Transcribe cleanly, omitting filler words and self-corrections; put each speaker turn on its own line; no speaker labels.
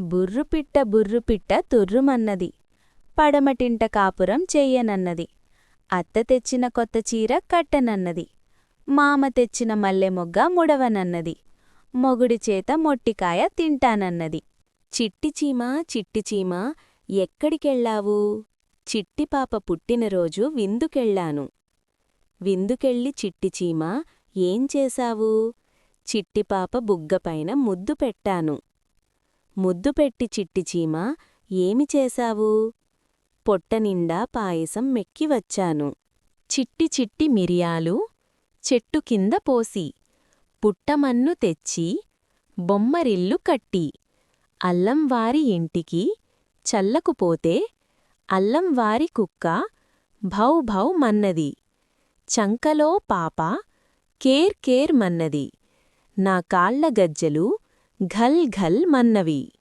బుర్రుపిట్ట తుర్రుమన్నది. పడమటింట కాపురం చెయ్యనన్నది. అత్త తెచ్చిన కొత్త చీర కట్టనన్నది. మామ తెచ్చిన మల్లెమొగ్గ ముడవనన్నది. మొగుడిచేత మొట్టికాయ తింటానన్నది. చిట్టిచీమా చిట్టిచీమా ఎక్కడికెళ్ళావు? చిట్టిపాప పుట్టినరోజు విందుకెళ్ళాను. విందుకెళ్ళి చిట్టిచీమా ఏం చేశావు? చిట్టిపాప బుగ్గపైన ముద్దు పెట్టాను. ముద్దు పెట్టి చిట్టిచీమా ఏమి చేశావు? పొట్టనిండా పాయసం మెక్కి వచ్చాను. చిట్టి చిట్టి మిరియాలు చెట్టు కింద పోసి, పుట్టమన్ను తెచ్చి, బొమ్మరిల్లు కట్టి, అల్లంవారి ఇంటికి చల్లకుపోతే, అల్లంవారి కుక్క భౌ భౌ మన్నది. చంకలో పాప కేర్ కేర్ మన్నది. నా కాళ్ల గజ్జెలు ఘల్ ఘల్ మన్నవి.